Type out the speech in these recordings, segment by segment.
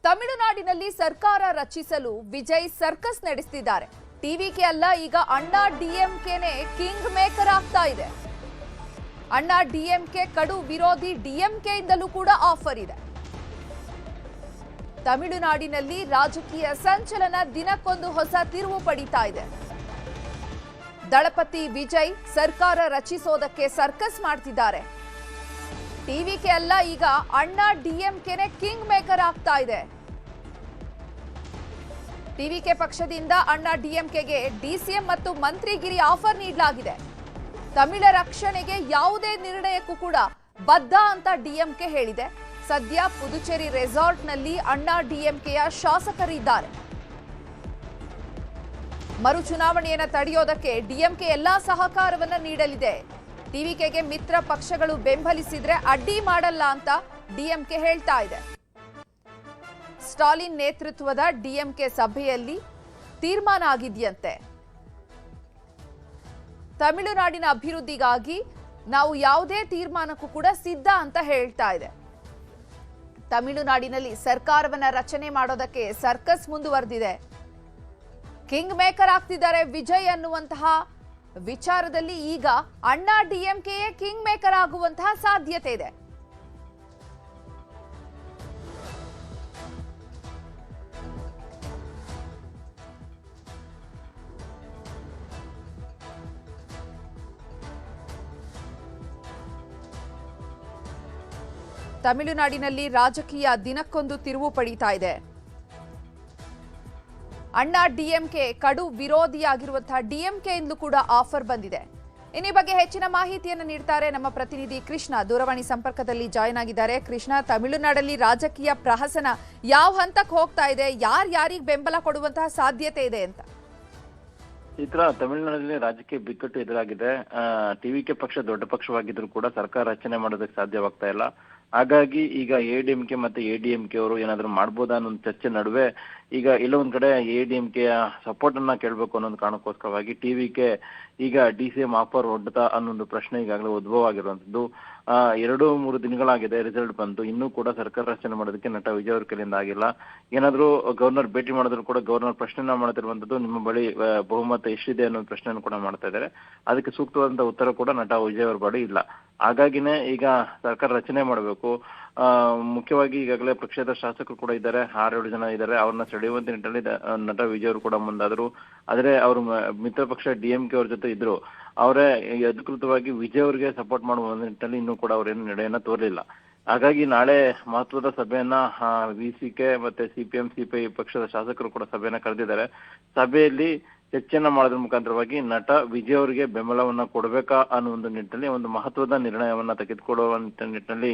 ತಮಿಳುನಾಡಿನಲ್ಲಿ ಸರ್ಕಾರ ರಚಿಸಲು ವಿಜಯ್ ಸರ್ಕಸ್ ನಡೆಸುತ್ತಿದ್ದಾರೆ. ಟಿವಿಕೆ ಅಲ್ಲ, ಈಗ ಅಣ್ಣಾ ಡಿಎಂಕೆನೇ ಕಿಂಗ್ ಮೇಕರ್ ಆಗ್ತಾ ಇದೆ. ಅಣ್ಣಾ ಡಿಎಂಕೆ ಕಡು ವಿರೋಧಿ ಡಿಎಂಕೆ ಇಂದಲೂ ಕೂಡ ಆಫರ್ ಇದೆ. ತಮಿಳುನಾಡಿನಲ್ಲಿ ರಾಜಕೀಯ ಸಂಚಲನ ದಿನಕ್ಕೊಂದು ಹೊಸ ತಿರುವು ಪಡಿತಾ ಇದೆ. ದಳಪತಿ ವಿಜಯ್ ಸರ್ಕಾರ ರಚಿಸೋದಕ್ಕೆ ಸರ್ಕಸ್ ಮಾಡ್ತಿದ್ದಾರೆ. ಟಿವಿಕೆ ಅಲ್ಲ, ಈಗ ಅಣ್ಣಾ ಡಿಎಂಕೆನೇ ಕಿಂಗ್ ಮೇಕರ್ ಆಗ್ತಾ ಇದೆ. ಟಿವಿಕೆ ಪಕ್ಷದಿಂದ ಅಣ್ಣಾ ಡಿಎಂಕೆಗೆ ಡಿಸಿಎಂ ಮತ್ತು ಮಂತ್ರಿಗಿರಿ ಆಫರ್ ನೀಡಲಾಗಿದೆ. ತಮಿಳ ರಕ್ಷಣೆಗೆ ಯಾವುದೇ ನಿರ್ಣಯಕ್ಕೂ ಕೂಡ ಬದ್ಧ ಅಂತ ಡಿಎಂಕೆ ಹೇಳಿದೆ. ಸದ್ಯ ಪುದುಚೇರಿ ರೆಸಾರ್ಟ್ನಲ್ಲಿ ಅಣ್ಣಾ ಡಿಎಂಕೆಯ ಶಾಸಕರಿದ್ದಾರೆ. ಮರು ಚುನಾವಣೆಯನ್ನು ತಡೆಯೋದಕ್ಕೆ ಡಿಎಂಕೆ ಎಲ್ಲಾ ಸಹಕಾರವನ್ನ ನೀಡಲಿದೆ. ಟಿವಿಕೆಗೆ ಮಿತ್ರ ಪಕ್ಷಗಳು ಬೆಂಬಲಿಸಿದ್ರೆ ಅಡ್ಡಿ ಮಾಡಲ್ಲ ಅಂತ ಡಿಎಂಕೆ ಹೇಳ್ತಾ ಇದೆ. ಸ್ಟಾಲಿನ್ ನೇತೃತ್ವದ ಡಿಎಂಕೆ ಸಭೆಯಲ್ಲಿ ತೀರ್ಮಾನ ಆಗಿದೆಯಂತೆ. ತಮಿಳುನಾಡಿನ ಅಭಿವೃದ್ಧಿಗಾಗಿ ನಾವು ಯಾವುದೇ ತೀರ್ಮಾನಕ್ಕೂ ಕೂಡ ಸಿದ್ಧ ಅಂತ ಹೇಳ್ತಾ ಇದೆ. ತಮಿಳುನಾಡಿನಲ್ಲಿ ಸರ್ಕಾರವನ್ನ ರಚನೆ ಮಾಡೋದಕ್ಕೆ ಸರ್ಕಸ್ ಮುಂದುವರೆದಿದೆ. ಕಿಂಗ್ ಮೇಕರ್ ಆಗ್ತಿದ್ದಾರೆ ವಿಜಯ್ ಅನ್ನುವಂತಹ ವಿಚಾರದಲ್ಲಿ ಈಗ ಅಣ್ಣಾ ಡಿಎಂಕೆಯೇ ಕಿಂಗ್ ಮೇಕರ್ ಆಗುವಂತಹ ಸಾಧ್ಯತೆ ಇದೆ. ತಮಿಳುನಾಡಿನಲ್ಲಿ ರಾಜಕೀಯ ದಿನಕ್ಕೊಂದು ತಿರುವು ಪಡೀತಾ ಇದೆ. ಅಣ್ಣಾ ಡಿಎಂಕೆ ಕಡು ವಿರೋಧಿಯಾಗಿರುವಂತಹ ಡಿಎಂಕೆ ಇಂದಲೂ ಕೂಡ ಆಫರ್ ಬಂದಿದೆ. ಈ ಬಗ್ಗೆ ಹೆಚ್ಚಿನ ಮಾಹಿತಿಯನ್ನು ನೀಡ್ತಾರೆ ನಮ್ಮ ಪ್ರತಿನಿಧಿ ಕೃಷ್ಣ. ದೂರವಾಣಿ ಸಂಪರ್ಕದಲ್ಲಿ ಜಾಯ್ನ್ ಆಗಿದ್ದಾರೆ. ಕೃಷ್ಣ, ತಮಿಳುನಾಡಲ್ಲಿ ರಾಜಕೀಯ ಪ್ರಹಸನ ಯಾವ ಹಂತಕ್ಕೆ ಹೋಗ್ತಾ ಇದೆ? ಯಾರಿಗೆ ಬೆಂಬಲ ಕೊಡುವಂತಹ ಸಾಧ್ಯತೆ ಇದೆ ಅಂತ? ಚಿತ್ರ, ತಮಿಳುನಾಡಿನಲ್ಲಿ ರಾಜಕೀಯ ಬಿಕ್ಕಟ್ಟು ಎದುರಾಗಿದೆ. ಟಿವಿಕೆ ಪಕ್ಷ ದೊಡ್ಡ ಪಕ್ಷವಾಗಿದ್ರು ಕೂಡ ಸರ್ಕಾರ ರಚನೆ ಮಾಡೋದಕ್ಕೆ ಸಾಧ್ಯವಾಗ್ತಾ ಇಲ್ಲ. ಹಾಗಾಗಿ ಈಗ ಎಡಿಎಂಕೆ ಮತ್ತೆ ಎಡಿಎಂಕೆ ಅವರು ಏನಾದ್ರು ಮಾಡ್ಬೋದಾ ಅನ್ನೋ ಚರ್ಚೆ ನಡುವೆ ಈಗ ಇಲ್ಲ ಒಂದ್ ಕಡೆ ಎಡಿಎಂಕೆಯ ಸಪೋರ್ಟ್ ಅನ್ನ ಕೇಳಬೇಕು ಅನ್ನೋದು ಕಾರಣಕ್ಕೋಸ್ಕರವಾಗಿ ಟಿವಿಕೆ ಈಗ ಡಿಸಿಎಂ ಆಫರ್ ಹೊಡ್ತಾ ಅನ್ನೊಂದು ಪ್ರಶ್ನೆ ಈಗಾಗಲೇ ಉದ್ಭವ ಆಗಿರುವಂತದ್ದು. 2-3 ದಿನಗಳಾಗಿದೆ ರಿಸಲ್ಟ್ ಬಂತು, ಇನ್ನೂ ಕೂಡ ಸರ್ಕಾರ ರಚನೆ ಮಾಡೋದಕ್ಕೆ ನಟ ವಿಜಯ್ ಅವ್ರ ಕೈಲಿಂದ ಆಗಿಲ್ಲ. ಏನಾದ್ರು ಗವರ್ನರ್ ಭೇಟಿ ಮಾಡಿದ್ರು ಕೂಡ ಗವರ್ನರ್ ಪ್ರಶ್ನೆನ ಮಾಡ್ತಿರುವಂತದ್ದು, ನಿಮ್ಮ ಬಳಿ ಬಹುಮತ ಎಷ್ಟಿದೆ ಅನ್ನೋ ಪ್ರಶ್ನೆಯನ್ನು ಕೂಡ ಮಾಡ್ತಾ ಇದ್ದಾರೆ. ಅದಕ್ಕೆ ಸೂಕ್ತವಾದಂತ ಉತ್ತರ ಕೂಡ ನಟ ವಿಜಯ್ ಅವ್ರ ಬಳಿ ಇಲ್ಲ. ಹಾಗಾಗಿನೇ ಈಗ ಸರ್ಕಾರ ರಚನೆ ಮಾಡಬೇಕು. ಮುಖ್ಯವಾಗಿ ಈಗಾಗಲೇ ಪಕ್ಷದ ಶಾಸಕರು ಕೂಡ ಇದ್ದಾರೆ, 6-7 ಜನ ಇದ್ದಾರೆ. ಅವ್ರನ್ನ ಸೆಳೆಯುವಂತ ನಿಟ್ಟಿನಲ್ಲಿ ನಟ ವಿಜಯ್ ಅವರು ಕೂಡ ಮುಂದಾದ್ರು. ಆದ್ರೆ ಅವರು ಮಿತ್ರ ಪಕ್ಷ ಡಿಎಂಕೆ ಅವ್ರ ಜೊತೆ ಇದ್ರು. ಅವರೇ ಅಧಿಕೃತವಾಗಿ ವಿಜಯ್ ಅವರಿಗೆ ಸಪೋರ್ಟ್ ಮಾಡುವ ನಿಟ್ಟಿನಲ್ಲಿ ಇನ್ನೂ ಕೂಡ ಅವರೇನು ನಡೆಯನ್ನ ತೋರಲಿಲ್ಲ. ಹಾಗಾಗಿ ನಾಳೆ ಮಹತ್ವದ ಸಭೆಯನ್ನ ವಿಸಿಕೆ ಮತ್ತೆ ಸಿಪಿಎಂ ಸಿಪಿಐ ಪಕ್ಷದ ಶಾಸಕರು ಕೂಡ ಸಭೆಯನ್ನ ಕರೆದಿದ್ದಾರೆ. ಸಭೆಯಲ್ಲಿ ಚರ್ಚೆಯನ್ನ ಮಾಡೋದ್ರ ಮುಖಾಂತರವಾಗಿ ನಟ ವಿಜಯ್ ಅವರಿಗೆ ಬೆಂಬಲವನ್ನ ಕೊಡಬೇಕಾ ಅನ್ನೋ ಒಂದು ನಿಟ್ಟಿನಲ್ಲಿ ಒಂದು ಮಹತ್ವದ ನಿರ್ಣಯವನ್ನ ತೆಗೆದುಕೊಳ್ಳುವಂತ ನಿಟ್ಟಿನಲ್ಲಿ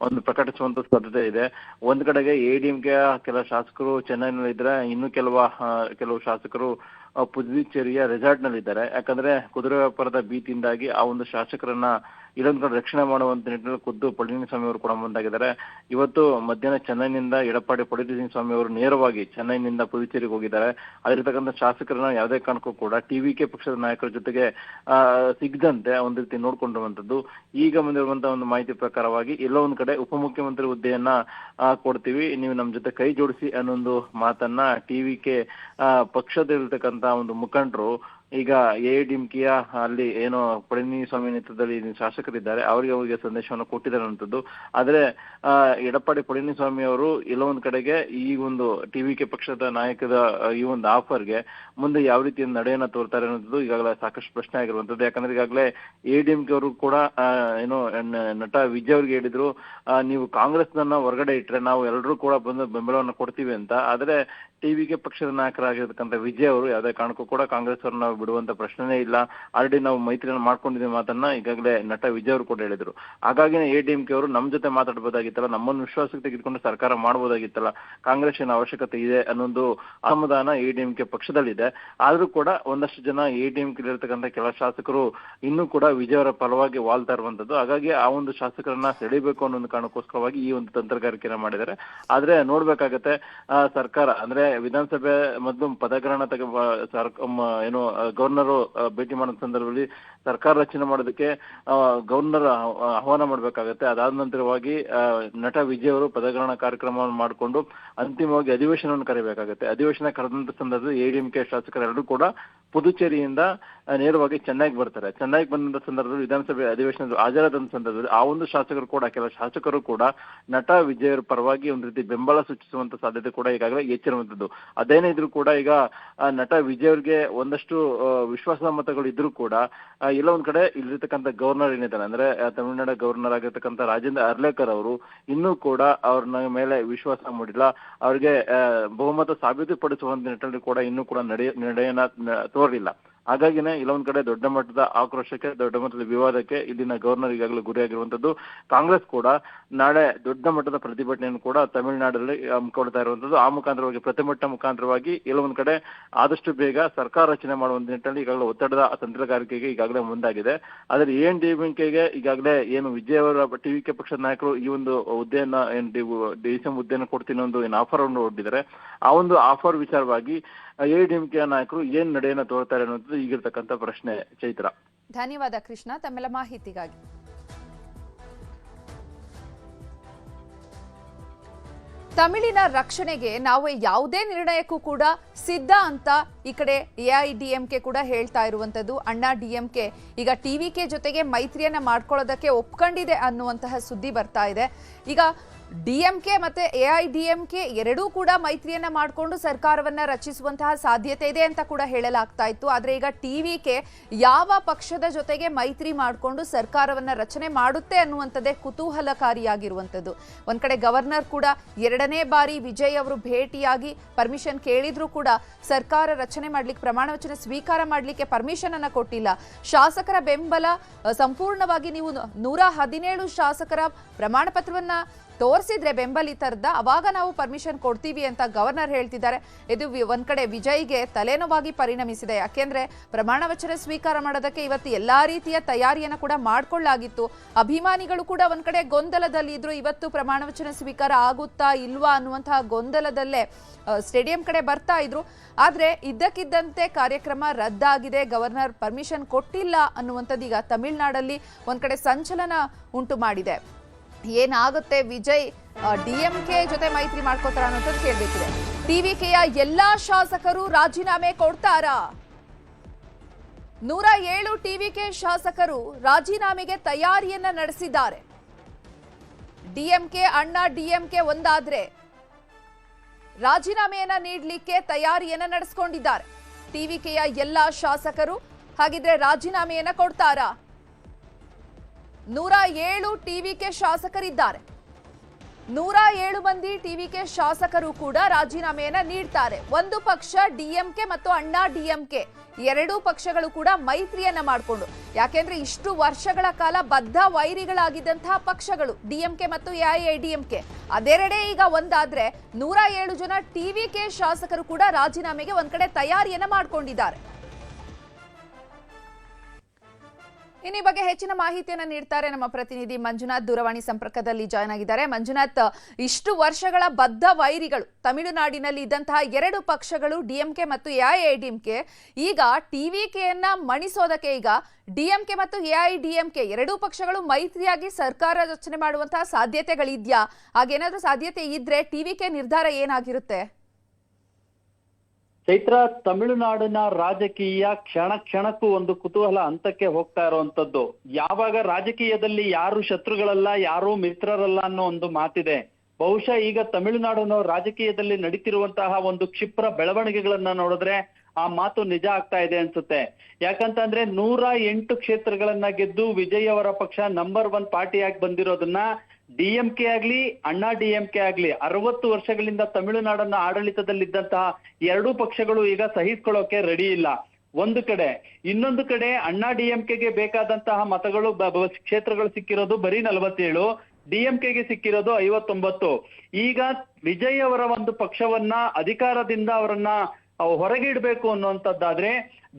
ಒಂದು ಪ್ರಕಟಿಸುವಂತ ಸಾಧ್ಯತೆ ಇದೆ. ಒಂದ್ ಕಡೆಗೆ ಎಡಿಎಂಕೆ ಕೆಲ ಶಾಸಕರು ಚೆನ್ನೈನಲ್ಲಿ ಇದ್ರೆ, ಇನ್ನು ಕೆಲವು ಶಾಸಕರು ಪುದುಚೇರಿಯ ರೆಸಾರ್ಟ್ ನಲ್ಲಿ ಇದ್ದಾರೆ. ಯಾಕಂದ್ರೆ ಕುದುರೆ ವ್ಯಾಪಾರದ ಭೀತಿಯಿಂದಾಗಿ ಆ ಒಂದು ಶಾಸಕರನ್ನ ಇಲ್ಲೊಂದ್ ಕಡೆ ರಕ್ಷಣೆ ಮಾಡುವಂತ ನಿಟ್ಟಿನಲ್ಲಿ ಖುದ್ದು ಪಳನಿಸ್ವಾಮಿ ಅವರು ಕೂಡ ಮುಂದಾಗಿದ್ದಾರೆ. ಇವತ್ತು ಮಧ್ಯಾಹ್ನ ಚೆನ್ನೈನಿಂದ ಎಡಪ್ಪಾಡಿ ಪಳನಿಸ್ವಾಮಿ ಅವರು ನೇರವಾಗಿ ಚೆನ್ನೈನಿಂದ ಪುದುಚೇರಿಗೆ ಹೋಗಿದ್ದಾರೆ. ಅಲ್ಲಿರ್ತಕ್ಕಂಥ ಶಾಸಕರನ್ನ ಯಾವುದೇ ಕಾರಣಕ್ಕೂ ಕೂಡ ಟಿವಿಕೆ ಪಕ್ಷದ ನಾಯಕರ ಜೊತೆಗೆ ಸಿಗದಂತೆ ಒಂದ್ ರೀತಿ ನೋಡ್ಕೊಂಡಿರುವಂತದ್ದು. ಈಗ ಬಂದಿರುವಂತಹ ಒಂದು ಮಾಹಿತಿ ಪ್ರಕಾರವಾಗಿ ಎಲ್ಲೋ ಒಂದ್ ಕಡೆ ಉಪಮುಖ್ಯಮಂತ್ರಿ ಹುದ್ದೆಯನ್ನ ಕೊಡ್ತೀವಿ, ನೀವು ನಮ್ ಜೊತೆ ಕೈ ಜೋಡಿಸಿ ಅನ್ನೊಂದು ಮಾತನ್ನ ಟಿವಿಕೆ ಪಕ್ಷದಲ್ಲಿರ್ತಕ್ಕಂಥ ಒಂದು ಮುಖಂಡರು ಈಗ ಎಡಿಎಂಕೆಯ ಅಲ್ಲಿ ಏನೋ ಪಳನಿಸ್ವಾಮಿ ನೇತೃತ್ವದಲ್ಲಿ ಶಾಸಕರಿದ್ದಾರೆ ಅವರಿಗೆ ಸಂದೇಶವನ್ನು ಕೊಟ್ಟಿದ್ದಾರೆ ಅನ್ನೋದು. ಆದ್ರೆ ಎಡಪ್ಪಾಡಿ ಪಳನಿಸ್ವಾಮಿ ಅವರು ಎಲ್ಲೋ ಒಂದ್ ಕಡೆಗೆ ಈ ಒಂದು ಟಿವಿಕೆ ಪಕ್ಷದ ನಾಯಕದ ಈ ಒಂದು ಆಫರ್ಗೆ ಮುಂದೆ ಯಾವ ರೀತಿಯ ನಡೆಯನ್ನ ತೋರ್ತಾರೆ ಅನ್ನೋದು ಈಗಾಗಲೇ ಸಾಕಷ್ಟು ಪ್ರಶ್ನೆ ಆಗಿರುವಂತದ್ದು. ಯಾಕಂದ್ರೆ ಈಗಾಗಲೇ ಎಡಿಎಂಕೆ ಅವರು ಕೂಡ ಏನೋ ನಟ ವಿಜಯ್ ಅವ್ರಿಗೆ ಹೇಳಿದ್ರು, ನೀವು ಕಾಂಗ್ರೆಸ್ ನನ್ನ ಹೊರಗಡೆ ಇಟ್ರೆ ನಾವು ಎಲ್ಲರೂ ಕೂಡ ಬಂದು ಬೆಂಬಲವನ್ನು ಕೊಡ್ತೀವಿ ಅಂತ. ಆದ್ರೆ ಟಿವಿಕೆ ಪಕ್ಷದ ನಾಯಕರಾಗಿರ್ತಕ್ಕಂಥ ವಿಜಯ್ ಅವರು ಯಾವುದೇ ಕಾರಣಕ್ಕೂ ಕೂಡ ಕಾಂಗ್ರೆಸ್ ಅವ್ರನ್ನ ಬಿಡುವಂತ ಪ್ರಶ್ನೆನೇ ಇಲ್ಲ, ಆಲ್ರೆಡಿ ನಾವು ಮೈತ್ರಿಯನ್ನು ಮಾಡ್ಕೊಂಡಿದ್ದೀವಿ ಮಾತನ್ನ ಈಗಾಗಲೇ ನಟ ವಿಜಯ್ ಅವರು ಕೂಡ ಹೇಳಿದ್ರು. ಹಾಗಾಗಿ ಎಡಿಎಂಕೆ ಅವರು ನಮ್ ಜೊತೆ ಮಾತಾಡ್ಬೋದಾಗಿತ್ತಲ್ಲ, ನಮ್ಮನ್ನು ವಿಶ್ವಾಸಕ್ಕೆ ತೆಗೆದುಕೊಂಡು ಸರ್ಕಾರ ಮಾಡಬಹುದಾಗಿತ್ತಲ್ಲ, ಕಾಂಗ್ರೆಸ್ ಏನ ಅವಶ್ಯಕತೆ ಇದೆ ಅನ್ನೊಂದು ಅಸಮಾಧಾನ ಎಡಿಎಂಕೆ ಪಕ್ಷದಲ್ಲಿದೆ. ಆದ್ರೂ ಕೂಡ ಒಂದಷ್ಟು ಜನ ಎಡಿಎಂಕೆ ಇರತಕ್ಕಂಥ ಕೆಲ ಶಾಸಕರು ಇನ್ನೂ ಕೂಡ ವಿಜಯ್ ಅವರ ಪರವಾಗಿ ವಾಲ್ತಾ ಇರುವಂತದ್ದು. ಹಾಗಾಗಿ ಆ ಒಂದು ಶಾಸಕರನ್ನ ಸೆಳಿಬೇಕು ಅನ್ನೋ ಒಂದು ಕಾರಣಕ್ಕೋಸ್ಕರವಾಗಿ ಈ ಒಂದು ತಂತ್ರಗಾರಿಕೆಯನ್ನ ಮಾಡಿದ್ದಾರೆ. ಆದ್ರೆ ನೋಡ್ಬೇಕಾಗತ್ತೆ ಸರ್ಕಾರ ಅಂದ್ರೆ ವಿಧಾನಸಭೆ ಮೊದಲು ಪದಗ್ರಹಣ ಏನು ಗವರ್ನರ್ ಭೇಟಿ ಮಾಡೋ ಸಂದರ್ಭದಲ್ಲಿ ಸರ್ಕಾರ ರಚನೆ ಮಾಡೋದಕ್ಕೆ ಗವರ್ನರ್ ಆಹ್ವಾನ ಮಾಡಬೇಕಾಗತ್ತೆ. ಅದಾದ ನಂತರವಾಗಿ ನಟ ವಿಜಯ್ ಅವರು ಪದಗ್ರಹಣ ಕಾರ್ಯಕ್ರಮವನ್ನು ಮಾಡಿಕೊಂಡು ಅಂತಿಮವಾಗಿ ಅಧಿವೇಶನವನ್ನು ಕರೆಯಬೇಕಾಗುತ್ತೆ. ಅಧಿವೇಶನ ಕರೆದಂತ ಸಂದರ್ಭದಲ್ಲಿ ಎಐಎಡಿಎಂಕೆ ಶಾಸಕರೆಲ್ಲರೂ ಕೂಡ ಪುದುಚೇರಿಯಿಂದ ನೇರವಾಗಿ ಚೆನ್ನೈಗೆ ಬರ್ತಾರೆ. ಚೆನ್ನೈಗೆ ಬಂದಂತ ಸಂದರ್ಭದಲ್ಲಿ ವಿಧಾನಸಭೆ ಅಧಿವೇಶನದ ಹಾಜರಾದಂತ ಸಂದರ್ಭದಲ್ಲಿ ಆ ಒಂದು ಶಾಸಕರು ಕೂಡ ಕೆಲ ಶಾಸಕರು ಕೂಡ ನಟ ವಿಜಯ್ ಅವರ ಪರವಾಗಿ ಒಂದು ರೀತಿ ಬೆಂಬಲ ಸೂಚಿಸುವಂತ ಸಾಧ್ಯತೆ ಕೂಡ ಈಗಾಗಲೇ ಹೆಚ್ಚಿರುವಂತದ್ದು. ಅದೇನೇ ಇದ್ರೂ ಕೂಡ ಈಗ ನಟ ವಿಜಯ್ ಅವ್ರಿಗೆ ಒಂದಷ್ಟು ವಿಶ್ವಾಸದ ಮತಗಳು ಇದ್ರೂ ಕೂಡ ಎಲ್ಲ ಒಂದ್ ಕಡೆ ಇಲ್ಲಿರ್ತಕ್ಕಂಥ ಗವರ್ನರ್ ಏನಿದ್ದಾರೆ ಅಂದ್ರೆ ತಮಿಳುನಾಡು ಗವರ್ನರ್ ಆಗಿರ್ತಕ್ಕಂಥ ರಾಜೇಂದ್ರ ಅರ್ಲೇಕರ್ ಅವರು ಇನ್ನೂ ಕೂಡ ಅವ್ರ ಮೇಲೆ ವಿಶ್ವಾಸ ಮೂಡಿಲ್ಲ. ಅವ್ರಿಗೆ ಬಹುಮತ ಸಾಬೀತುಪಡಿಸುವಂತ ನಿಟ್ಟಿನಲ್ಲಿ ಕೂಡ ಇನ್ನೂ ಕೂಡ ನಡೆಯನ್ನ ತೋರಿಲ್ಲ. ಹಾಗಾಗಿನೇ ಇಲ್ಲೊಂದ್ ಕಡೆ ದೊಡ್ಡ ಮಟ್ಟದ ಆಕ್ರೋಶಕ್ಕೆ, ದೊಡ್ಡ ಮಟ್ಟದ ವಿವಾದಕ್ಕೆ ಇಲ್ಲಿನ ಗವರ್ನರ್ ಈಗಾಗಲೇ ಗುರಿಯಾಗಿರುವಂತದ್ದು. ಕಾಂಗ್ರೆಸ್ ಕೂಡ ನಾಳೆ ದೊಡ್ಡ ಮಟ್ಟದ ಪ್ರತಿಭಟನೆಯನ್ನು ಕೂಡ ತಮಿಳುನಾಡಲ್ಲಿ ಹಮ್ಮಿಕೊಳ್ತಾ ಇರುವಂತದ್ದು. ಆ ಮುಖಾಂತರವಾಗಿ ಪ್ರತಿಭಟನೆ ಮುಖಾಂತರವಾಗಿ ಎಲ್ಲೊಂದ್ ಕಡೆ ಆದಷ್ಟು ಬೇಗ ಸರ್ಕಾರ ರಚನೆ ಮಾಡುವಂತ ನಿಟ್ಟಿನಲ್ಲಿ ಈಗಾಗಲೇ ಒತ್ತಡದ ತಂತ್ರಗಾರಿಕೆಗೆ ಈಗಾಗಲೇ ಮುಂದಾಗಿದೆ. ಆದ್ರೆ ಎಐಎಡಿಎಂಕೆಗೆ ಈಗಾಗಲೇ ಏನು ವಿಜಯ್ ಅವರ ಟಿವಿಕೆ ಪಕ್ಷದ ನಾಯಕರು ಈ ಒಂದು ಹುದ್ದೆಯನ್ನ ಡಿಸಿಎಂ ಹುದ್ದೆಯನ್ನು ಕೊಡ್ತೀನಿ ಒಂದು ಏನು ಆಫರ್ ಅನ್ನು ಹೊರಡಿದ್ದಾರೆ. ಆ ಒಂದು ಆಫರ್ ವಿಚಾರವಾಗಿ ಎಐಎಡಿಎಂಕೆ ನಾಯಕರು ಏನ್ ನಡೆಯನ್ನ ತೋರ್ತಾರೆ ಅನ್ನೋದು ಈಗಿರ್ತಕ್ಕಂಥ ಪ್ರಶ್ನೆ. ಚೈತ್ರ, ಧನ್ಯವಾದ ಕೃಷ್ಣ ತಮ್ಮೆಲ್ಲ ಮಾಹಿತಿಗಾಗಿ. ತಮಿಳಿನ ರಕ್ಷಣೆಗೆ ನಾವು ಯಾವುದೇ ನಿರ್ಣಯಕ್ಕೂ ಕೂಡ ಸಿದ್ಧ ಅಂತ ಈ ಕಡೆ ಎಐಎಡಿಎಂಕೆ ಕೂಡ ಹೇಳ್ತಾ ಇರುವಂತದ್ದು. ಅಣ್ಣಾ ಡಿಎಂಕೆ ಈಗ ಟಿವಿಕೆ ಜೊತೆಗೆ ಮೈತ್ರಿಯನ್ನ ಮಾಡ್ಕೊಳ್ಳೋದಕ್ಕೆ ಒಪ್ಕೊಂಡಿದೆ ಅನ್ನುವಂತಹ ಸುದ್ದಿ ಬರ್ತಾ ಇದೆ. ಈಗ ಡಿಎಂಕೆ ಮತ್ತೆ ಎಐಎಡಿಎಂಕೆ ಎರಡೂ ಕೂಡ ಮೈತ್ರಿಯನ್ನ ಮಾಡಿಕೊಂಡು ಸರ್ಕಾರವನ್ನ ರಚಿಸುವಂತಹ ಸಾಧ್ಯತೆ ಇದೆ ಅಂತ ಕೂಡ ಹೇಳಲಾಗ್ತಾ ಇತ್ತು. ಆದ್ರೆ ಈಗ ಟಿವಿಕೆ ಯಾವ ಪಕ್ಷದ ಜೊತೆಗೆ ಮೈತ್ರಿ ಮಾಡಿಕೊಂಡು ಸರ್ಕಾರವನ್ನ ರಚನೆ ಮಾಡುತ್ತೆ ಅನ್ನುವಂಥದ್ದೇ ಕುತೂಹಲಕಾರಿಯಾಗಿರುವಂಥದ್ದು. ಒಂದ್ ಕಡೆ ಗವರ್ನರ್ ಕೂಡ ಎರಡನೇ ಬಾರಿ ವಿಜಯ್ ಅವರು ಭೇಟಿಯಾಗಿ ಪರ್ಮಿಷನ್ ಕೇಳಿದ್ರು ಕೂಡ ಸರ್ಕಾರ ರಚನೆ ಮಾಡ್ಲಿಕ್ಕೆ, ಪ್ರಮಾಣ ವಚನ ಸ್ವೀಕಾರ ಮಾಡ್ಲಿಕ್ಕೆ ಪರ್ಮಿಷನ್ ಅನ್ನ ಕೊಟ್ಟಿಲ್ಲ. ಶಾಸಕರ ಬೆಂಬಲ ಸಂಪೂರ್ಣವಾಗಿ ನೀವು 117 ಶಾಸಕರ ಪ್ರಮಾಣ ಪತ್ರವನ್ನ ತೋರಿಸಿದ್ರೆ ಬೆಂಬಲಿತರದ ಅವಾಗ ನಾವು ಪರ್ಮಿಷನ್ ಕೊಡ್ತೀವಿ ಅಂತ ಗವರ್ನರ್ ಹೇಳ್ತಿದ್ದಾರೆ. ಇದು ಒಂದ್ ಕಡೆ ವಿಜಯ್ಗೆ ತಲೆನೋವಾಗಿ ಪರಿಣಮಿಸಿದೆ. ಯಾಕೆಂದ್ರೆ ಪ್ರಮಾಣ ವಚನ ಸ್ವೀಕಾರ ಮಾಡೋದಕ್ಕೆ ಇವತ್ತು ಎಲ್ಲಾ ರೀತಿಯ ತಯಾರಿಯನ್ನ ಕೂಡ ಮಾಡ್ಕೊಳ್ಳಾಗಿತ್ತು. ಅಭಿಮಾನಿಗಳು ಕೂಡ ಒಂದ್ ಕಡೆ ಗೊಂದಲದಲ್ಲಿ ಇದ್ರು. ಇವತ್ತು ಪ್ರಮಾಣ ವಚನ ಸ್ವೀಕಾರ ಆಗುತ್ತಾ ಇಲ್ವಾ ಅನ್ನುವಂತಹ ಗೊಂದಲದಲ್ಲೇ ಸ್ಟೇಡಿಯಂ ಕಡೆ ಬರ್ತಾ ಇದ್ರು. ಆದ್ರೆ ಇದ್ದಕ್ಕಿದ್ದಂತೆ ಕಾರ್ಯಕ್ರಮ ರದ್ದಾಗಿದೆ, ಗವರ್ನರ್ ಪರ್ಮಿಷನ್ ಕೊಟ್ಟಿಲ್ಲ ಅನ್ನುವಂಥದ್ದು ಈಗ ತಮಿಳುನಾಡಲ್ಲಿ ಒಂದ್ ಕಡೆ ಸಂಚಲನ ಉಂಟು ಮಾಡಿದೆ. ಏನಾಗುತ್ತೆ, ವಿಜಯ್ ಡಿಎಂಕೆ ಜೊತೆ ಮೈತ್ರಿ ಮಾಡ್ಕೋತಾರ ಅನ್ನೋದು ಕೇಳಬೇಕಿದೆ. ಟಿವಿಕೆಯ ಎಲ್ಲಾ ಶಾಸಕರು ರಾಜೀನಾಮೆ ಕೊಡ್ತಾರಾ? 107 ಟಿವಿಕೆ ಶಾಸಕರು ರಾಜೀನಾಮೆಗೆ ತಯಾರಿಯನ್ನ ನಡೆಸಿದ್ದಾರೆ. ಡಿಎಂಕೆ ಅಣ್ಣಾ ಡಿಎಂಕೆ ಒಂದಾದ್ರೆ ರಾಜೀನಾಮೆಯನ್ನ ನೀಡಲಿಕ್ಕೆ ತಯಾರಿಯನ್ನ ನಡೆಸಿಕೊಂಡಿದ್ದಾರೆ. ಟಿವಿಕೆಯ ಎಲ್ಲಾ ಶಾಸಕರು ಹಾಗಿದ್ರೆ ರಾಜೀನಾಮೆಯನ್ನ ಕೊಡ್ತಾರಾ? 107 ಟಿವಿಕೆ ಶಾಸಕರಿದ್ದಾರೆ. 107 ಮಂದಿ ಟಿವಿಕೆ ಶಾಸಕರು ಕೂಡ ರಾಜೀನಾಮೆಯನ್ನ ನೀಡ್ತಾರೆ. ಒಂದು ಪಕ್ಷ ಡಿಎಂಕೆ ಮತ್ತು ಅಣ್ಣಾ ಡಿಎಂಕೆ ಎರಡೂ ಪಕ್ಷಗಳು ಕೂಡ ಮೈತ್ರಿಯನ್ನ ಮಾಡಿಕೊಂಡು, ಯಾಕೆಂದ್ರೆ ಇಷ್ಟು ವರ್ಷಗಳ ಕಾಲ ಬದ್ಧ ವೈರಿಗಳಾಗಿದ್ದಂತಹ ಪಕ್ಷಗಳು ಡಿಎಂಕೆ ಮತ್ತು ಎಐಎಡಿಎಂಕೆ ಅದೆರಡೇ ಈಗ ಒಂದಾದ್ರೆ 107 ಜನ ಟಿವಿಕೆ ಶಾಸಕರು ಕೂಡ ರಾಜೀನಾಮೆಗೆ ಒಂದ್ ಕಡೆ ತಯಾರಿಯನ್ನ ಮಾಡ್ಕೊಂಡಿದ್ದಾರೆ. ಇನ್ನು ಈ ಬಗ್ಗೆ ಹೆಚ್ಚಿನ ಮಾಹಿತಿಯನ್ನು ನೀಡ್ತಾರೆ ನಮ್ಮ ಪ್ರತಿನಿಧಿ ಮಂಜುನಾಥ್, ದೂರವಾಣಿ ಸಂಪರ್ಕದಲ್ಲಿ ಜಾಯ್ನ್ ಆಗಿದ್ದಾರೆ. ಮಂಜುನಾಥ್, ಇಷ್ಟು ವರ್ಷಗಳ ಬದ್ಧ ವೈರಿಗಳು ತಮಿಳುನಾಡಿನಲ್ಲಿ ಇದ್ದಂತಹ ಎರಡು ಪಕ್ಷಗಳು ಡಿಎಂಕೆ ಮತ್ತು ಎಐಎಡಿಎಂಕೆ ಈಗ ಟಿವಿಕೆಯನ್ನ ಮಣಿಸೋದಕ್ಕೆ ಈಗ ಡಿಎಂಕೆ ಮತ್ತು ಎಐಎಡಿಎಂಕೆ ಎರಡೂ ಪಕ್ಷಗಳು ಮೈತ್ರಿಯಾಗಿ ಸರ್ಕಾರ ರಚನೆ ಮಾಡುವಂತಹ ಸಾಧ್ಯತೆಗಳಿದ್ಯಾ? ಹಾಗೇನಾದ್ರೂ ಸಾಧ್ಯತೆ ಇದ್ರೆ ಟಿವಿಕೆ ನಿರ್ಧಾರ ಏನಾಗಿರುತ್ತೆ? ಚೈತ್ರ, ತಮಿಳುನಾಡಿನ ರಾಜಕೀಯ ಕ್ಷಣ ಕ್ಷಣಕ್ಕೂ ಒಂದು ಕುತೂಹಲ ಹಂತಕ್ಕೆ ಹೋಗ್ತಾ ಇರುವಂತದ್ದು. ಯಾವಾಗ ರಾಜಕೀಯದಲ್ಲಿ ಯಾರು ಶತ್ರುಗಳಲ್ಲ, ಯಾರು ಮಿತ್ರರಲ್ಲ ಅನ್ನೋ ಒಂದು ಮಾತಿದೆ. ಬಹುಶಃ ಈಗ ತಮಿಳುನಾಡಿನ ರಾಜಕೀಯದಲ್ಲಿ ನಡೀತಿರುವಂತಹ ಒಂದು ಕ್ಷಿಪ್ರ ಬೆಳವಣಿಗೆಗಳನ್ನ ನೋಡಿದ್ರೆ ಆ ಮಾತು ನಿಜ ಆಗ್ತಾ ಇದೆ ಅನ್ಸುತ್ತೆ. ಯಾಕಂತಂದ್ರೆ 108 ಕ್ಷೇತ್ರಗಳನ್ನ ಗೆದ್ದು ವಿಜಯ್ ಅವರ ಪಕ್ಷ ನಂಬರ್ 1 ಪಾರ್ಟಿಯಾಗಿ ಬಂದಿರೋದನ್ನ ಡಿಎಂಕೆ ಆಗ್ಲಿ ಅಣ್ಣಾ ಡಿಎಂಕೆ ಆಗ್ಲಿ 60 ವರ್ಷಗಳಿಂದ ತಮಿಳುನಾಡನ್ನ ಆಡಳಿತದಲ್ಲಿದ್ದಂತಹ ಎರಡೂ ಪಕ್ಷಗಳು ಈಗ ಸಹಿಸ್ಕೊಳ್ಳೋಕೆ ರೆಡಿ ಇಲ್ಲ ಒಂದು ಕಡೆ. ಇನ್ನೊಂದು ಕಡೆ ಅಣ್ಣಾ ಡಿಎಂಕೆಗೆ ಬೇಕಾದಂತಹ ಮತಗಳು ಕ್ಷೇತ್ರಗಳು ಸಿಕ್ಕಿರೋದು ಬರೀ 47, ಡಿಎಂಕೆಗೆ ಸಿಕ್ಕಿರೋದು 59. ಈಗ ವಿಜಯ್ ಅವರ ಒಂದು ಪಕ್ಷವನ್ನ ಅಧಿಕಾರದಿಂದ ಅವರನ್ನ ಹೊರಗೆ ಇಡಬೇಕು ಅನ್ನುವಂಥದ್ದಾದ್ರೆ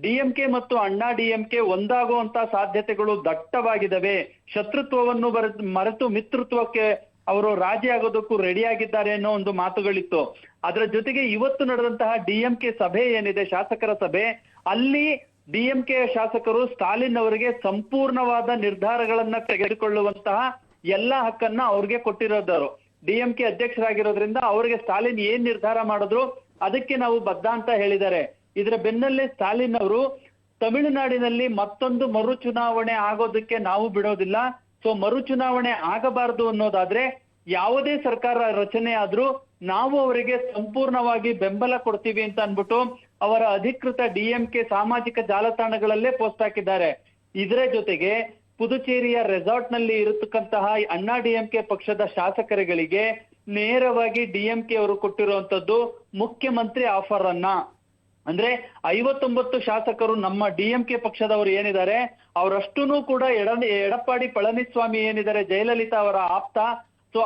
ಡಿಎಂಕೆ ಮತ್ತು ಅಣ್ಣಾ ಡಿಎಂಕೆ ಒಂದಾಗುವಂತ ಸಾಧ್ಯತೆಗಳು ದಟ್ಟವಾಗಿದ್ದಾವೆ. ಶತ್ರುತ್ವವನ್ನು ಮರೆತು ಮಿತ್ರತ್ವಕ್ಕೆ ಅವರು ರಾಜಿ ಆಗೋದಕ್ಕೂ ರೆಡಿ ಆಗಿದ್ದಾರೆ ಅನ್ನೋ ಒಂದು ಮಾತುಗಳಿತ್ತು. ಅದರ ಜೊತೆಗೆ ಇವತ್ತು ನಡೆದಂತಹ ಡಿಎಂಕೆ ಸಭೆ ಏನಿದೆ, ಶಾಸಕರ ಸಭೆ, ಅಲ್ಲಿ ಡಿಎಂಕೆ ಶಾಸಕರು ಸ್ಟಾಲಿನ್ ಅವರಿಗೆ ಸಂಪೂರ್ಣವಾದ ನಿರ್ಧಾರಗಳನ್ನ ತೆಗೆದುಕೊಳ್ಳುವಂತಹ ಎಲ್ಲಾ ಹಕ್ಕನ್ನ ಅವ್ರಿಗೆ ಕೊಟ್ಟಿರೋದವರು. ಡಿಎಂಕೆ ಅಧ್ಯಕ್ಷರಾಗಿರೋದ್ರಿಂದ ಅವರಿಗೆ ಸ್ಟಾಲಿನ್ ಏನ್ ನಿರ್ಧಾರ ಮಾಡಿದ್ರು ಅದಕ್ಕೆ ನಾವು ಬದ್ಧ ಅಂತ ಹೇಳಿದ್ದಾರೆ. ಇದರ ಬೆನ್ನಲ್ಲೇ ಸ್ಟಾಲಿನ್ ಅವರು ತಮಿಳುನಾಡಿನಲ್ಲಿ ಮತ್ತೊಂದು ಮರು ಚುನಾವಣೆ ಆಗೋದಕ್ಕೆ ನಾವು ಬಿಡೋದಿಲ್ಲ. ಸೊ ಮರು ಚುನಾವಣೆ ಆಗಬಾರದು ಅನ್ನೋದಾದ್ರೆ ಯಾವುದೇ ಸರ್ಕಾರ ರಚನೆ ಆದ್ರೂ ನಾವು ಅವರಿಗೆ ಸಂಪೂರ್ಣವಾಗಿ ಬೆಂಬಲ ಕೊಡ್ತೀವಿ ಅಂತ ಅನ್ಬಿಟ್ಟು ಅವರ ಅಧಿಕೃತ ಡಿಎಂಕೆ ಸಾಮಾಜಿಕ ಜಾಲತಾಣಗಳಲ್ಲೇ ಪೋಸ್ಟ್ ಹಾಕಿದ್ದಾರೆ. ಇದರ ಜೊತೆಗೆ ಪುದುಚೇರಿಯ ರೆಸಾರ್ಟ್ ನಲ್ಲಿ ಇರತಕ್ಕಂತಹ ಅಣ್ಣಾ ಡಿಎಂಕೆ ಪಕ್ಷದ ಶಾಸಕರುಗಳಿಗೆ ನೇರವಾಗಿ ಡಿಎಂಕೆ ಅವರು ಕೊಟ್ಟಿರುವಂತದ್ದು ಮುಖ್ಯಮಂತ್ರಿ ಆಫರ್ ಅನ್ನ. ಅಂದ್ರೆ 59 ಶಾಸಕರು ನಮ್ಮ ಡಿಎಂಕೆ ಪಕ್ಷದವರು ಏನಿದ್ದಾರೆ ಅವರಷ್ಟೂ ಕೂಡ ಎಡಪ್ಪಾಡಿ ಪಳನಿಸ್ವಾಮಿ ಏನಿದ್ದಾರೆ ಜಯಲಲಿತಾ ಅವರ ಆಪ್ತ, ಸೊ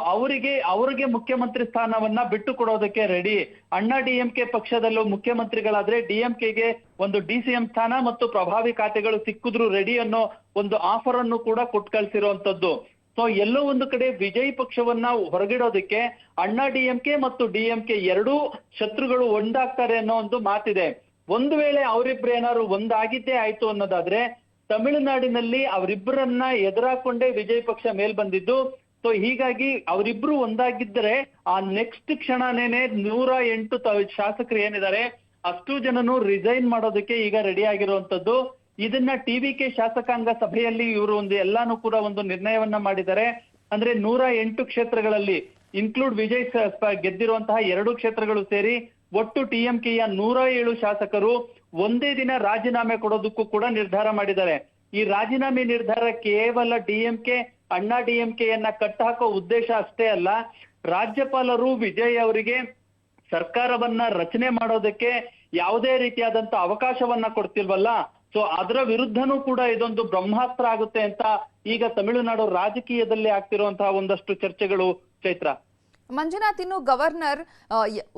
ಅವರಿಗೆ ಮುಖ್ಯಮಂತ್ರಿ ಸ್ಥಾನವನ್ನ ಬಿಟ್ಟು ಕೊಡೋದಕ್ಕೆ ರೆಡಿ. ಅಣ್ಣಾ ಡಿಎಂಕೆ ಪಕ್ಷದಲ್ಲೂ ಮುಖ್ಯಮಂತ್ರಿಗಳಾದ್ರೆ ಡಿಎಂಕೆಗೆ ಒಂದು ಡಿಸಿಎಂ ಸ್ಥಾನ ಮತ್ತು ಪ್ರಭಾವಿ ಖಾತೆಗಳು ಸಿಕ್ಕಿದ್ರು ರೆಡಿ ಅನ್ನೋ ಒಂದು ಆಫರ್ ಅನ್ನು ಕೂಡ ಕೊಟ್ಟು ಕಳ್ಸಿರುವಂತದ್ದು. ಸೊ ಎಲ್ಲೋ ಒಂದು ಕಡೆ ವಿಜಯ್ ಪಕ್ಷವನ್ನ ಹೊರಗಿಡೋದಕ್ಕೆ ಅಣ್ಣಾ ಡಿಎಂಕೆ ಮತ್ತು ಡಿಎಂಕೆ ಎರಡೂ ಶತ್ರುಗಳು ಒಂದಾಗ್ತಾರೆ ಅನ್ನೋ ಒಂದು ಮಾತಿದೆ. ಒಂದು ವೇಳೆ ಅವರಿಬ್ರು ಏನಾದ್ರು ಒಂದಾಗಿದ್ದೇ ಆಯ್ತು ಅನ್ನೋದಾದ್ರೆ ತಮಿಳುನಾಡಿನಲ್ಲಿ ಅವರಿಬ್ಬರನ್ನ ಎದುರಾಕೊಂಡೇ ವಿಜಯ್ ಪಕ್ಷ ಮೇಲ್ ಬಂದಿದ್ದು. ಸೊ ಹೀಗಾಗಿ ಅವರಿಬ್ರು ಒಂದಾಗಿದ್ದರೆ ಆ ನೆಕ್ಸ್ಟ್ ಕ್ಷಣನೇನೆ 108 ಶಾಸಕರು ಏನಿದ್ದಾರೆ ಅಷ್ಟು ಜನನು ರಿಸೈನ್ ಮಾಡೋದಕ್ಕೆ ಈಗ ರೆಡಿ ಆಗಿರುವಂತದ್ದು. ಇದನ್ನ ಟಿವಿಕೆ ಶಾಸಕಾಂಗ ಸಭೆಯಲ್ಲಿ ಇವರು ಎಲ್ಲಾನು ಕೂಡ ಒಂದು ನಿರ್ಣಯವನ್ನ ಮಾಡಿದ್ದಾರೆ. ಅಂದ್ರೆ 108 ಕ್ಷೇತ್ರಗಳಲ್ಲಿ ಇನ್ಕ್ಲೂಡ್ ವಿಜಯ್ ಗೆದ್ದಿರುವಂತಹ 2 ಕ್ಷೇತ್ರಗಳು ಸೇರಿ ಒಟ್ಟು ಟಿಎಂಕೆಯ 107 ಶಾಸಕರು ಒಂದೇ ದಿನ ರಾಜೀನಾಮೆ ಕೊಡೋದಕ್ಕೂ ಕೂಡ ನಿರ್ಧಾರ ಮಾಡಿದ್ದಾರೆ. ಈ ರಾಜೀನಾಮೆ ನಿರ್ಧಾರ ಕೇವಲ ಡಿಎಂಕೆ ಅಣ್ಣಾ ಡಿಎಂಕೆಯನ್ನ ಕಟ್ಟಹಾಕೋ ಉದ್ದೇಶ ಅಷ್ಟೇ ಅಲ್ಲ, ರಾಜ್ಯಪಾಲರು ವಿಜಯ್ ಅವರಿಗೆ ಸರ್ಕಾರವನ್ನ ರಚನೆ ಮಾಡೋದಕ್ಕೆ ಯಾವುದೇ ರೀತಿಯಾದಂತ ಅವಕಾಶವನ್ನ ಕೊಡ್ತಿಲ್ವಲ್ಲ, ಸೊ ಅದರ ವಿರುದ್ಧನೂ ಕೂಡ ಇದೊಂದು ಬ್ರಹ್ಮಾಸ್ತ್ರ ಆಗುತ್ತೆ ಅಂತ ಈಗ ತಮಿಳುನಾಡು ರಾಜಕೀಯದಲ್ಲಿ ಆಗ್ತಿರುವಂತಹ ಒಂದಷ್ಟು ಚರ್ಚೆಗಳು. ಚೈತ್ರ, ಮಂಜುನಾಥ್, ಇನ್ನು ಗವರ್ನರ್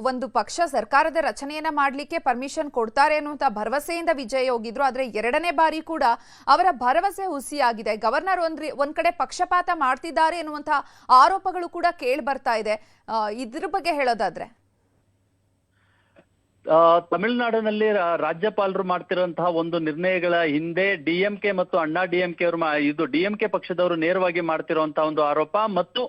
ಒಂದು ಪಕ್ಷ ಸರ್ಕಾರದ ರಚನೆಯನ್ನ ಮಾಡ್ಲಿಕ್ಕೆ ಪರ್ಮಿಷನ್ ಕೊಡ್ತಾರೆ ಅನ್ನುವಂತ ಭರವಸೆಯಿಂದ ವಿಜಯ್ ಹೋಗಿದ್ರು. ಆದ್ರೆ 2ನೇ ಬಾರಿ ಕೂಡ ಅವರ ಭರವಸೆ ಹುಸಿಯಾಗಿದೆ. ಗವರ್ನರ್ ಒಂದ್ ಕಡೆ ಪಕ್ಷಪಾತ ಮಾಡ್ತಿದ್ದಾರೆ ಎನ್ನುವಂತ ಆರೋಪಗಳು ಕೂಡ ಕೇಳಿ ಬರ್ತಾ ಇದೆ. ಇದ್ರ ಬಗ್ಗೆ ಹೇಳೋದಾದ್ರೆ ತಮಿಳುನಾಡಿನಲ್ಲಿ ರಾಜ್ಯಪಾಲರು ಮಾಡ್ತಿರುವಂತಹ ಒಂದು ನಿರ್ಣಯಗಳ ಹಿಂದೆ ಡಿಎಂಕೆ ಮತ್ತು ಅಣ್ಣಾ ಡಿಎಂಕೆ ಅವರು ಇದು ಡಿಎಂಕೆ ಪಕ್ಷದವರು ನೇರವಾಗಿ ಮಾಡ್ತಿರುವಂತಹ ಒಂದು ಆರೋಪ ಮತ್ತು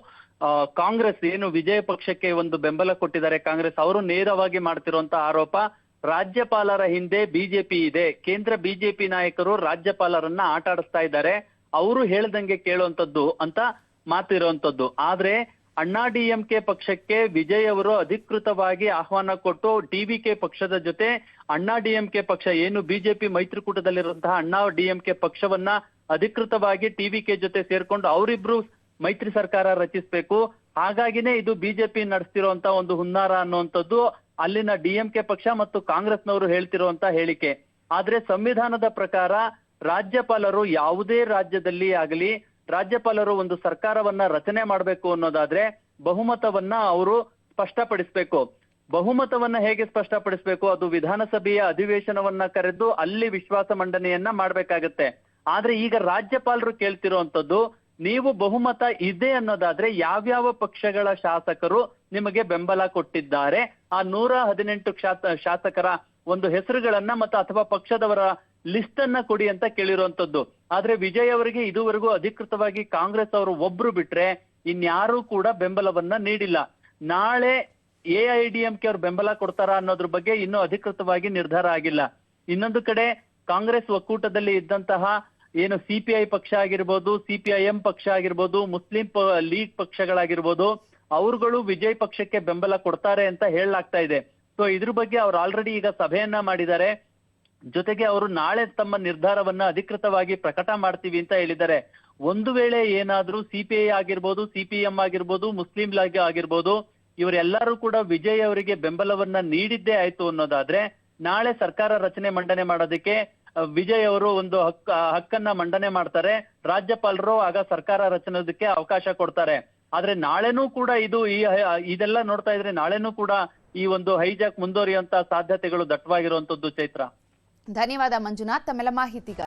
ಕಾಂಗ್ರೆಸ್ ಏನು ವಿಜಯ ಪಕ್ಷಕ್ಕೆ ಒಂದು ಬೆಂಬಲ ಕೊಟ್ಟಿದ್ದಾರೆ ಕಾಂಗ್ರೆಸ್ ಅವರು ನೇರವಾಗಿ ಮಾಡ್ತಿರುವಂತಹ ಆರೋಪ. ರಾಜ್ಯಪಾಲರ ಹಿಂದೆ ಬಿಜೆಪಿ ಇದೆ, ಕೇಂದ್ರ ಬಿಜೆಪಿ ನಾಯಕರು ರಾಜ್ಯಪಾಲರನ್ನ ಆಟ ಆಡಿಸ್ತಾ ಇದ್ದಾರೆ, ಅವರು ಹೇಳ್ದಂಗೆ ಕೇಳುವಂತದ್ದು ಅಂತ ಮಾತಿರುವಂತದ್ದು. ಆದ್ರೆ ಅಣ್ಣಾ ಡಿಎಂಕೆ ಪಕ್ಷಕ್ಕೆ ವಿಜಯ್ ಅವರು ಅಧಿಕೃತವಾಗಿ ಆಹ್ವಾನ ಕೊಟ್ಟು ಟಿವಿಕೆ ಪಕ್ಷದ ಜೊತೆ ಅಣ್ಣಾ ಡಿಎಂಕೆ ಪಕ್ಷ ಏನು ಬಿಜೆಪಿ ಮೈತ್ರಿಕೂಟದಲ್ಲಿರುವಂತಹ ಅಣ್ಣಾ ಡಿಎಂಕೆ ಪಕ್ಷವನ್ನ ಅಧಿಕೃತವಾಗಿ ಟಿವಿಕೆ ಜೊತೆ ಸೇರ್ಕೊಂಡು ಅವರಿಬ್ರು ಮೈತ್ರಿ ಸರ್ಕಾರ ರಚಿಸಬೇಕು, ಹಾಗಾಗಿನೇ ಇದು ಬಿಜೆಪಿ ನಡೆಸ್ತಿರುವಂತ ಒಂದು ಹುನ್ನಾರ ಅನ್ನುವಂಥದ್ದು ಅಲ್ಲಿನ ಡಿಎಂಕೆ ಪಕ್ಷ ಮತ್ತು ಕಾಂಗ್ರೆಸ್ನವರು ಹೇಳ್ತಿರುವಂತ ಹೇಳಿಕೆ. ಆದ್ರೆ ಸಂವಿಧಾನದ ಪ್ರಕಾರ ರಾಜ್ಯಪಾಲರು ಯಾವುದೇ ರಾಜ್ಯದಲ್ಲಿ ಆಗಲಿ ರಾಜ್ಯಪಾಲರು ಒಂದು ಸರ್ಕಾರವನ್ನ ರಚನೆ ಮಾಡಬೇಕು ಅನ್ನೋದಾದ್ರೆ ಬಹುಮತವನ್ನ ಅವರು ಸ್ಪಷ್ಟಪಡಿಸ್ಬೇಕು. ಬಹುಮತವನ್ನ ಹೇಗೆ ಸ್ಪಷ್ಟಪಡಿಸ್ಬೇಕು? ಅದು ವಿಧಾನಸಭೆಯ ಅಧಿವೇಶನವನ್ನ ಕರೆದು ಅಲ್ಲಿ ವಿಶ್ವಾಸ ಮಂಡನೆಯನ್ನ ಮಾಡ್ಬೇಕಾಗತ್ತೆ. ಆದ್ರೆ ಈಗ ರಾಜ್ಯಪಾಲರು ಕೇಳ್ತಿರುವಂತದ್ದು, ನೀವು ಬಹುಮತ ಇದೆ ಅನ್ನೋದಾದ್ರೆ ಯಾವ್ಯಾವ ಪಕ್ಷಗಳ ಶಾಸಕರು ನಿಮಗೆ ಬೆಂಬಲ ಕೊಟ್ಟಿದ್ದಾರೆ ಆ 118 ಶಾಸಕರ ಒಂದು ಹೆಸರುಗಳನ್ನ ಮತ್ತು ಅಥವಾ ಪಕ್ಷದವರ ಲಿಸ್ಟ್ ಅನ್ನ ಕೊಡಿ ಅಂತ ಕೇಳಿರುವಂತದ್ದು. ಆದ್ರೆ ವಿಜಯ್ ಅವರಿಗೆ ಇದುವರೆಗೂ ಅಧಿಕೃತವಾಗಿ ಕಾಂಗ್ರೆಸ್ ಅವರು ಒಬ್ರು ಬಿಟ್ರೆ ಇನ್ಯಾರೂ ಕೂಡ ಬೆಂಬಲವನ್ನ ನೀಡಿಲ್ಲ. ನಾಳೆ ಎಐಡಿಎಂಕೆ ಅವರು ಬೆಂಬಲ ಕೊಡ್ತಾರಾ ಅನ್ನೋದ್ರ ಬಗ್ಗೆ ಇನ್ನೂ ಅಧಿಕೃತವಾಗಿ ನಿರ್ಧಾರ ಆಗಿಲ್ಲ. ಇನ್ನೊಂದು ಕಡೆ ಕಾಂಗ್ರೆಸ್ ಒಕ್ಕೂಟದಲ್ಲಿ ಇದ್ದಂತಹ ಏನು ಸಿಪಿಐ ಪಕ್ಷ ಆಗಿರ್ಬೋದು, ಸಿಪಿಐಎಂ ಪಕ್ಷ ಆಗಿರ್ಬೋದು, ಮುಸ್ಲಿಂ ಲೀಗ್ ಪಕ್ಷಗಳಾಗಿರ್ಬೋದು, ಅವರುಗಳು ವಿಜಯ್ ಪಕ್ಷಕ್ಕೆ ಬೆಂಬಲ ಕೊಡ್ತಾರೆ ಅಂತ ಹೇಳಲಾಗ್ತಾ ಇದೆ. ಸೊ ಇದ್ರ ಬಗ್ಗೆ ಅವ್ರು ಆಲ್ರೆಡಿ ಈಗ ಸಭೆಯನ್ನ ಮಾಡಿದ್ದಾರೆ. ಜೊತೆಗೆ ಅವರು ನಾಳೆ ತಮ್ಮ ನಿರ್ಧಾರವನ್ನ ಅಧಿಕೃತವಾಗಿ ಪ್ರಕಟ ಮಾಡ್ತೀವಿ ಅಂತ ಹೇಳಿದ್ದಾರೆ. ಒಂದು ವೇಳೆ ಏನಾದ್ರೂ ಸಿಪಿಐ ಆಗಿರ್ಬೋದು, ಸಿಪಿಎಂ ಆಗಿರ್ಬೋದು, ಮುಸ್ಲಿಂ ಲೀಗ್ ಆಗಿರ್ಬೋದು, ಇವರೆಲ್ಲರೂ ಕೂಡ ವಿಜಯ್ ಅವರಿಗೆ ಬೆಂಬಲವನ್ನ ನೀಡಿದ್ದೇ ಆಯ್ತು ಅನ್ನೋದಾದ್ರೆ ನಾಳೆ ಸರ್ಕಾರ ರಚನೆ ಮಂಡನೆ ಮಾಡೋದಕ್ಕೆ ವಿಜಯ್ ಅವರು ಒಂದು ಹಕ್ಕನ್ನ ಮಂಡನೆ ಮಾಡ್ತಾರೆ. ರಾಜ್ಯಪಾಲರು ಆಗ ಸರ್ಕಾರ ರಚನೆಗೆ ಅವಕಾಶ ಕೊಡ್ತಾರೆ. ಆದ್ರೆ ನಾಳೆನೂ ಕೂಡ ಇದೆಲ್ಲ ನೋಡ್ತಾ ಇದ್ರೆ ನಾಳೆನೂ ಕೂಡ ಈ ಒಂದು ಹೈಜಾಕ್ ಮುಂದುವರಿಯುವಂತ ಸಾಧ್ಯತೆಗಳು ದಟ್ಟವಾಗಿರುವಂತದ್ದು. ಚೈತ್ರ, ಧನ್ಯವಾದ ಮಂಜುನಾಥ್ ತಮ್ಮೆಲ್ಲ ಮಾಹಿತಿಗೆ.